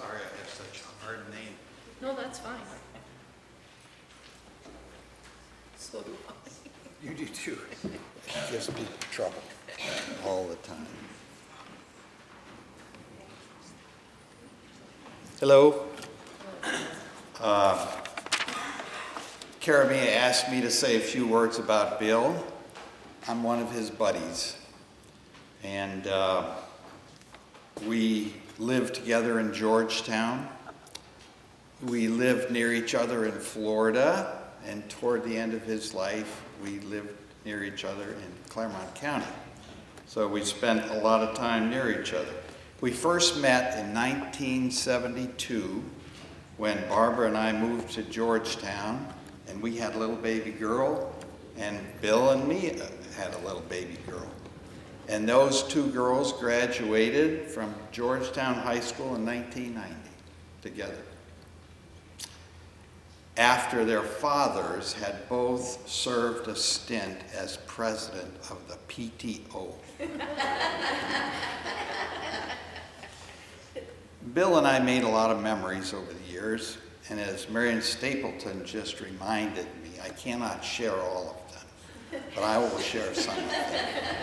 sorry I have such a hard name. No, that's fine. So do I. You do too. Gives people trouble all the time. Hello. Karamia asked me to say a few words about Bill. I'm one of his buddies. And we lived together in Georgetown. We lived near each other in Florida. And toward the end of his life, we lived near each other in Claremont County. So we spent a lot of time near each other. We first met in 1972 when Barbara and I moved to Georgetown, and we had a little baby girl, and Bill and me had a little baby girl. And those two girls graduated from Georgetown High School in 1990 together, after their fathers had both served a stint as president of the PTO. Bill and I made a lot of memories over the years, and as Marion Stapleton just reminded me, I cannot share all of them, but I will share some of them.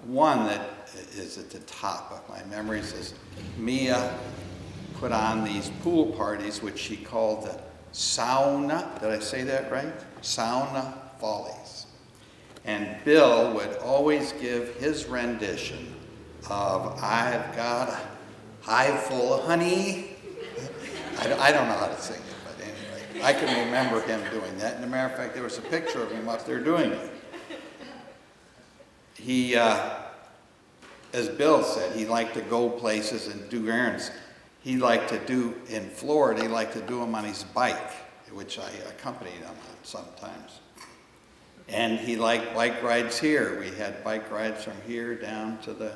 One that is at the top of my memories is Mia put on these pool parties, which she called the sauna, did I say that right? Sauna Follies. And Bill would always give his rendition of I've got a hive full of honey. I don't know how to sing it, but anyway, I can remember him doing that. And as a matter of fact, there was a picture of him up there doing it. He, as Bill said, he liked to go places and do errands. He liked to do, in Florida, he liked to do them on his bike, which I accompanied him on sometimes. And he liked bike rides here. We had bike rides from here down to the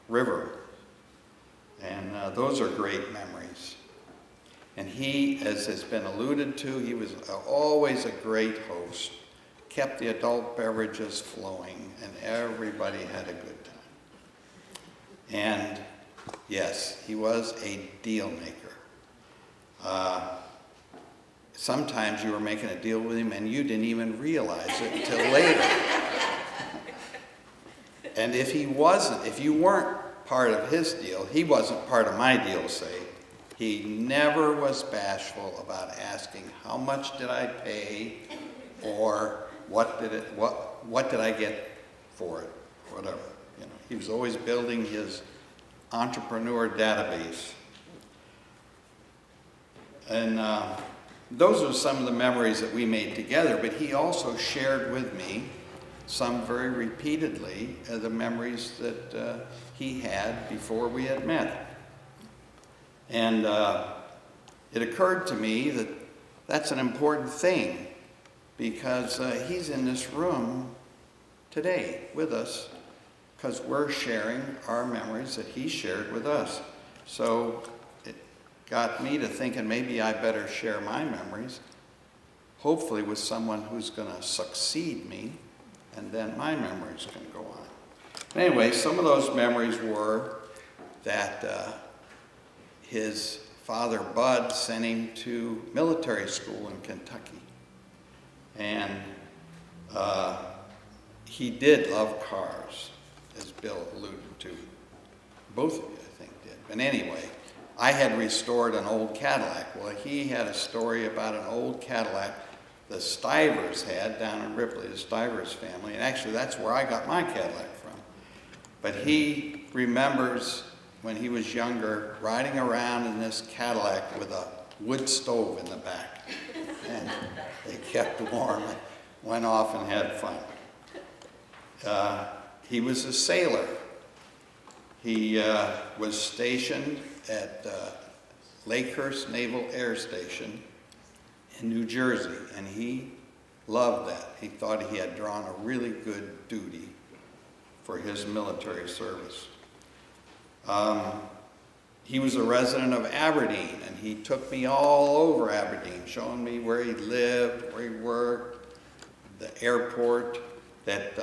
river. And those are great memories. And he, as has been alluded to, he was always a great host, kept the adult beverages flowing, and everybody had a good time. And yes, he was a deal maker. Sometimes you were making a deal with him and you didn't even realize it until later. And if you weren't part of his deal, he wasn't part of my deal, say, he never was bashful about asking how much did I pay or what did I get for it, whatever. You know, he was always building his entrepreneur database. And those are some of the memories that we made together, but he also shared with me some very repeatedly the memories that he had before we had met. And it occurred to me that that's an important thing because he's in this room today with us because we're sharing our memories that he shared with us. So it got me to thinking maybe I better share my memories, hopefully with someone who's going to succeed me, and then my memories can go on. Anyway, some of those memories were that his father, Bud, sent him to military school in Kentucky. And he did love cars, as Bill alluded to. Both of you, I think, did. But anyway, I had restored an old Cadillac. Well, he had a story about an old Cadillac the Stivers had down in Ripley, the Stivers family. And actually, that's where I got my Cadillac from. But he remembers when he was younger riding around in this Cadillac with a wood stove in the back. And they kept warm, went off and had fun. He was a sailor. He was stationed at Lakehurst Naval Air Station in New Jersey, and he loved that. He thought he had drawn a really good duty for his military service. He was a resident of Aberdeen, and he took me all over Aberdeen, showing me where he lived, where he worked, the airport that,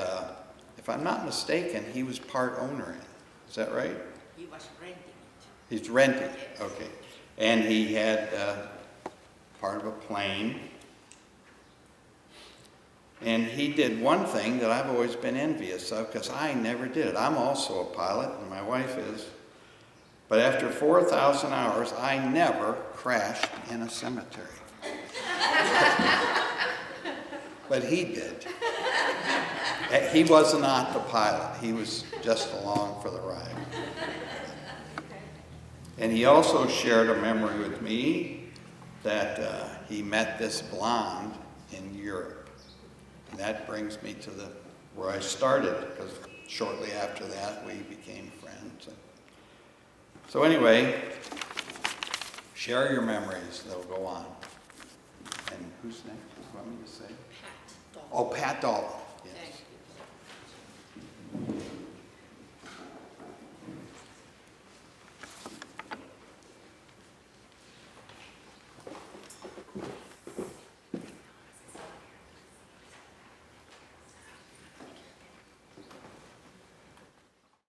if I'm not mistaken, he was part owner in. Is that right? He was renting it. He's renting, Yes. okay. And he had part of a plane. And he did one thing that I've always been envious of, because I never did it. I'm also a pilot, and my wife is. But after 4,000 hours, I never crashed in a cemetery. But he did. He was not the pilot. He was just along for the ride. And he also shared a memory with me that he met this blonde in Europe. And that brings me to where I started, because shortly after that we became friends. So anyway, share your memories. They'll go on. And who's next? You want me to say? Pat Dahl. Oh, Pat Dalton. Yes. Thank you.